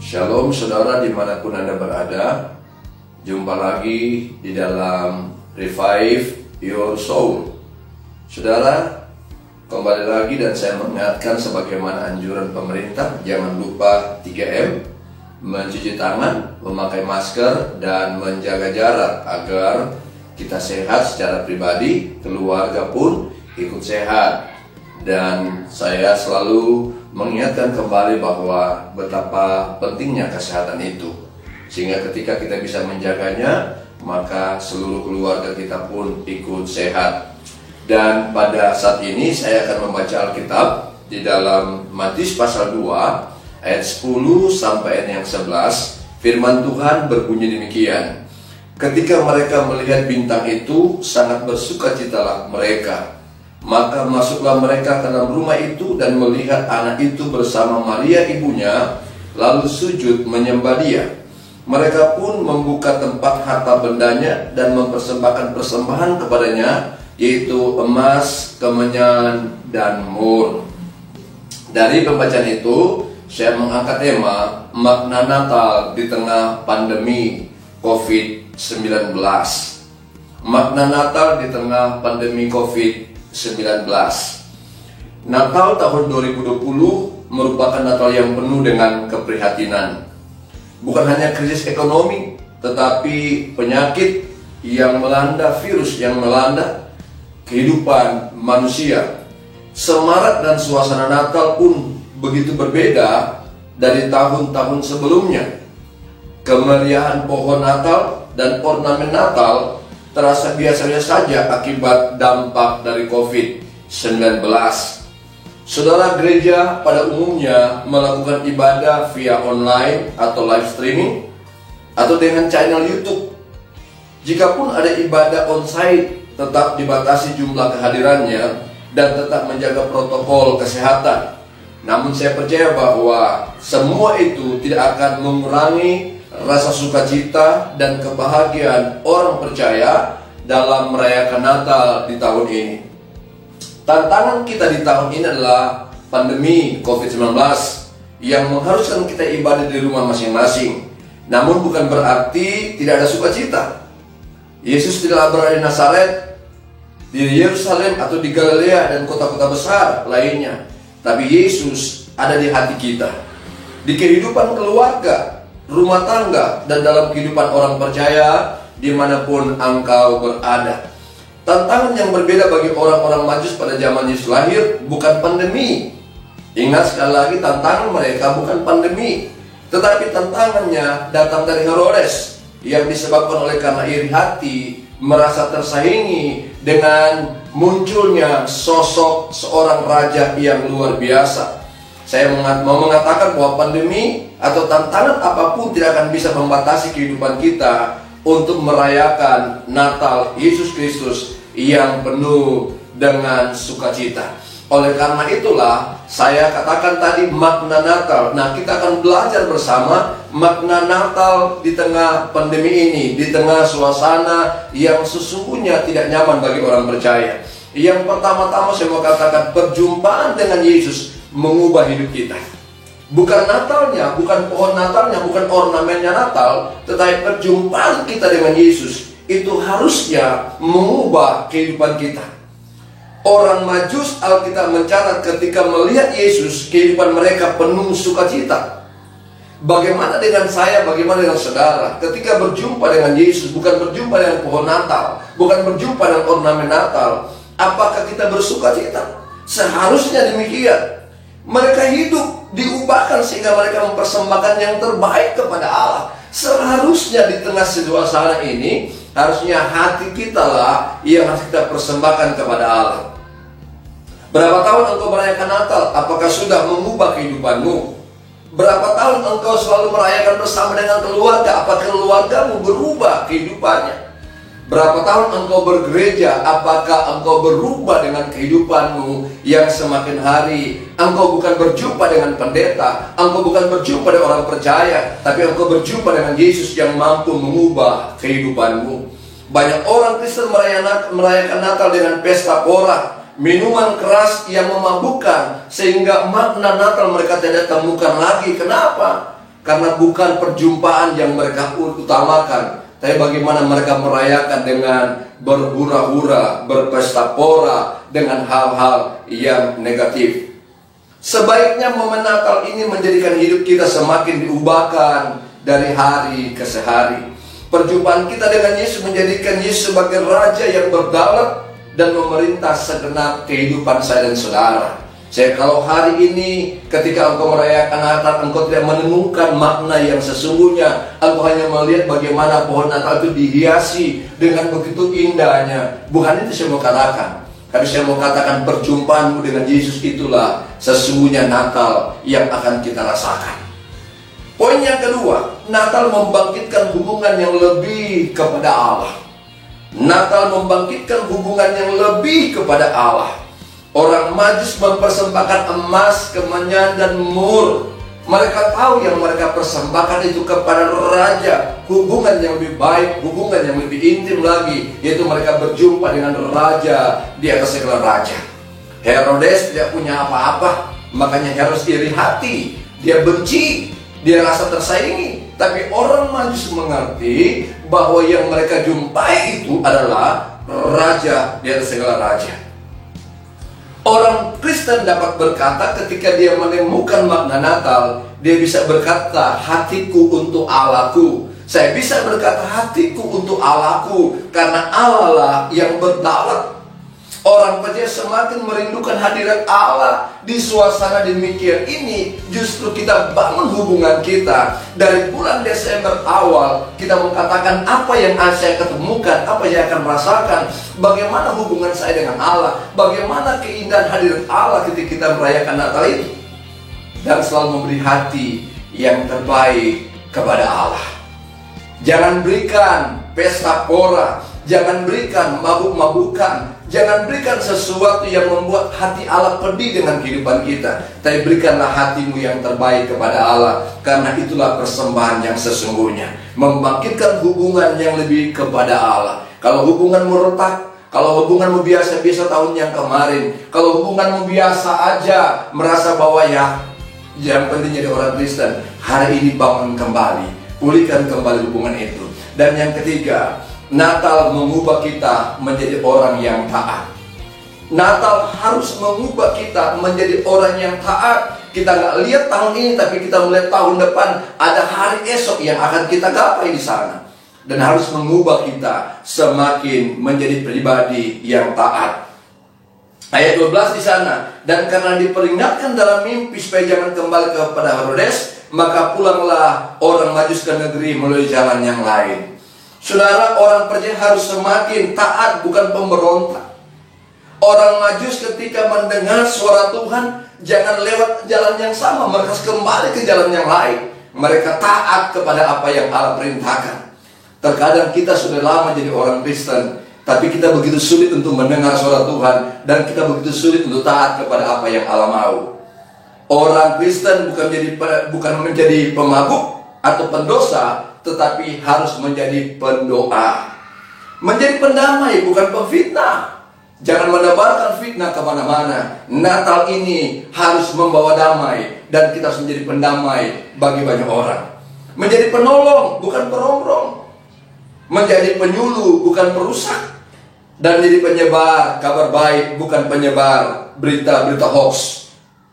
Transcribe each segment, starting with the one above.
Shalom saudara dimanapun Anda berada. Jumpa lagi di dalam Revive Your Soul. Saudara, kembali lagi dan saya mengingatkan sebagaimana anjuran pemerintah, jangan lupa 3M, mencuci tangan, memakai masker, dan menjaga jarak agar kita sehat secara pribadi, keluarga pun ikut sehat. Dan saya selalu mengingatkan kembali bahwa betapa pentingnya kesehatan itu, sehingga ketika kita bisa menjaganya, maka seluruh keluarga kita pun ikut sehat. Dan pada saat ini saya akan membaca Alkitab di dalam Matius pasal 2 ayat 10 sampai ayat yang 11. Firman Tuhan berbunyi demikian: ketika mereka melihat bintang itu, sangat bersukacitalah mereka. Maka masuklah mereka ke dalam rumah itu dan melihat anak itu bersama Maria ibunya, lalu sujud menyembah dia. Mereka pun membuka tempat harta bendanya dan mempersembahkan persembahan kepadanya, yaitu emas, kemenyan, dan mur. Dari pembacaan itu, saya mengangkat tema makna Natal di tengah pandemi COVID-19. Makna Natal di tengah pandemi COVID-19. Natal tahun 2020 merupakan Natal yang penuh dengan keprihatinan. Bukan hanya krisis ekonomi, tetapi penyakit yang melanda, virus yang melanda kehidupan manusia. Semarak dan suasana Natal pun begitu berbeda dari tahun-tahun sebelumnya. Kemeriahan pohon Natal dan ornamen Natal terasa biasa saja akibat dampak dari COVID-19. Saudara, gereja pada umumnya melakukan ibadah via online atau live streaming atau dengan channel YouTube. Jikapun ada ibadah onsite, tetap dibatasi jumlah kehadirannya dan tetap menjaga protokol kesehatan. Namun saya percaya bahwa semua itu tidak akan mengurangi rasa sukacita dan kebahagiaan orang percaya dalam merayakan Natal di tahun ini. Tantangan kita di tahun ini adalah pandemi COVID-19 yang mengharuskan kita ibadah di rumah masing-masing. Namun bukan berarti tidak ada sukacita. Yesus tidaklah berada di Nazaret, di Yerusalem atau di Galilea dan kota-kota besar lainnya. Tapi Yesus ada di hati kita, di kehidupan keluarga, rumah tangga, dan dalam kehidupan orang percaya dimanapun engkau berada. Tantangan yang berbeda bagi orang-orang Majus pada zaman Yesus lahir bukan pandemi. Ingat sekali lagi, tantangan mereka bukan pandemi, tetapi tantangannya datang dari Herodes yang disebabkan oleh karena iri hati, merasa tersaingi dengan munculnya sosok seorang raja yang luar biasa. Saya mau mengatakan bahwa pandemi atau tantangan apapun tidak akan bisa membatasi kehidupan kita untuk merayakan Natal Yesus Kristus yang penuh dengan sukacita. Oleh karena itulah saya katakan tadi makna Natal. Nah, kita akan belajar bersama makna Natal di tengah pandemi ini, di tengah suasana yang sesungguhnya tidak nyaman bagi orang percaya. Yang pertama-tama saya mau katakan, perjumpaan dengan Yesus mengubah hidup kita. Bukan Natalnya, bukan pohon Natalnya, bukan ornamennya Natal, tetapi perjumpaan kita dengan Yesus itu harusnya mengubah kehidupan kita. Orang Majus, Alkitab mencatat, ketika melihat Yesus, kehidupan mereka penuh sukacita. Bagaimana dengan saya, bagaimana dengan saudara? Ketika berjumpa dengan Yesus, bukan berjumpa dengan pohon Natal, bukan berjumpa dengan ornamen Natal, apakah kita bersukacita? Seharusnya demikian. Mereka hidup diubahkan sehingga mereka mempersembahkan yang terbaik kepada Allah. Seharusnya di tengah suasana ini, harusnya hati kita lah yang harus kita persembahkan kepada Allah. Berapa tahun engkau merayakan Natal? Apakah sudah mengubah kehidupanmu? Berapa tahun engkau selalu merayakan bersama dengan keluarga? Apakah keluargamu berubah kehidupannya? Berapa tahun engkau bergereja? Apakah engkau berubah dengan kehidupanmu yang semakin hari? Engkau bukan berjumpa dengan pendeta, engkau bukan berjumpa dengan orang percaya, tapi engkau berjumpa dengan Yesus yang mampu mengubah kehidupanmu. Banyak orang Kristen merayakan Natal dengan pesta pora, minuman keras yang memabukkan, sehingga makna Natal mereka tidak temukan lagi. Kenapa? Karena bukan perjumpaan yang mereka utamakan, tapi bagaimana mereka merayakan dengan berhura-hura, berpesta pora dengan hal-hal yang negatif. Sebaiknya momen Natal ini menjadikan hidup kita semakin diubahkan dari hari ke hari. Perjumpaan kita dengan Yesus menjadikan Yesus sebagai Raja yang berdaulat dan memerintah segenap kehidupan saya dan saudara. Kalau hari ini ketika engkau merayakan Natal, engkau tidak menemukan makna yang sesungguhnya, engkau hanya melihat bagaimana pohon Natal itu dihiasi dengan begitu indahnya. Bukan itu saya mau katakan, tapi saya mau katakan perjumpaanmu dengan Yesus itulah sesungguhnya Natal yang akan kita rasakan. Poin yang kedua, Natal membangkitkan hubungan yang lebih kepada Allah. Natal membangkitkan hubungan yang lebih kepada Allah. Orang Majus mempersembahkan emas, kemenyan, dan mur. Mereka tahu yang mereka persembahkan itu kepada Raja. Hubungan yang lebih baik, hubungan yang lebih intim lagi, yaitu mereka berjumpa dengan Raja di atas segala raja. Herodes tidak punya apa-apa, makanya Herodes iri hati. Dia benci, dia rasa tersaingi. Tapi orang Majus mengerti bahwa yang mereka jumpai itu adalah Raja di atas segala raja. Orang Kristen dapat berkata ketika dia menemukan makna Natal, dia bisa berkata, hatiku untuk Allahku. Saya bisa berkata hatiku untuk Allahku, karena Allah lah yang berdaulat. Orang percaya semakin merindukan hadirat Allah. Di suasana demikian ini, justru kita bangun hubungan kita. Dari bulan Desember awal, kita mengatakan apa yang saya ketemukan, apa yang akan merasakan, bagaimana hubungan saya dengan Allah, bagaimana keindahan hadirat Allah ketika kita merayakan Natal itu. Dan selalu memberi hati yang terbaik kepada Allah. Jangan berikan pesta pora, jangan berikan mabuk-mabukan, jangan berikan sesuatu yang membuat hati Allah pedih dengan kehidupan kita. Tapi berikanlah hatimu yang terbaik kepada Allah, karena itulah persembahan yang sesungguhnya. Membangkitkan hubungan yang lebih kepada Allah. Kalau hubunganmu retak, kalau hubunganmu biasa-biasa tahun yang kemarin, kalau hubunganmu biasa aja, merasa bahwa yang penting jadi orang Kristen, hari ini bangun kembali, pulihkan kembali hubungan itu. Dan yang ketiga, Natal mengubah kita menjadi orang yang taat. Natal harus mengubah kita menjadi orang yang taat. Kita nggak lihat tahun ini, tapi kita melihat tahun depan ada hari esok yang akan kita gapai di sana. Dan harus mengubah kita semakin menjadi pribadi yang taat. Ayat 12 di sana, dan karena diperingatkan dalam mimpi supaya jangan kembali kepada Herodes, maka pulanglah orang Majus ke negeri melalui jalan yang lain. Saudara, orang percaya harus semakin taat, bukan pemberontak. Orang Majus ketika mendengar suara Tuhan, jangan lewat jalan yang sama, mereka kembali ke jalan yang lain. Mereka taat kepada apa yang Allah perintahkan. Terkadang kita sudah lama jadi orang Kristen, tapi kita begitu sulit untuk mendengar suara Tuhan, dan kita begitu sulit untuk taat kepada apa yang Allah mau. Orang Kristen bukan menjadi pemabuk atau pendosa, tetapi harus menjadi pendoa, menjadi pendamai, bukan pemfitnah. Jangan menebarkan fitnah kemana-mana. Natal ini harus membawa damai, dan kita harus menjadi pendamai bagi banyak orang. Menjadi penolong, bukan perongrong. Menjadi penyuluh, bukan perusak. Dan menjadi penyebar kabar baik, bukan penyebar berita-berita hoax.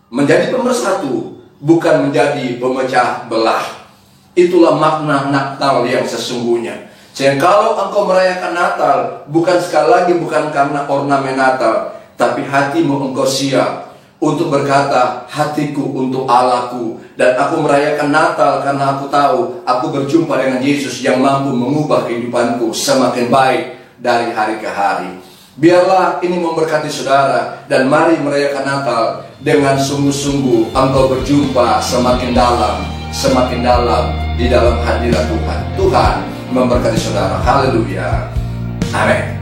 Menjadi pemersatu, bukan menjadi pemecah belah. Itulah makna Natal yang sesungguhnya. Sehingga kalau engkau merayakan Natal, bukan sekali lagi bukan karena ornamen Natal, tapi hatimu engkau siap untuk berkata, hatiku untuk Allahku. Dan aku merayakan Natal karena aku tahu aku berjumpa dengan Yesus yang mampu mengubah kehidupanku semakin baik dari hari ke hari. Biarlah ini memberkati saudara, dan mari merayakan Natal dengan sungguh-sungguh engkau berjumpa semakin dalam di dalam hadirat Tuhan. Tuhan memberkati saudara. Haleluya. Amin.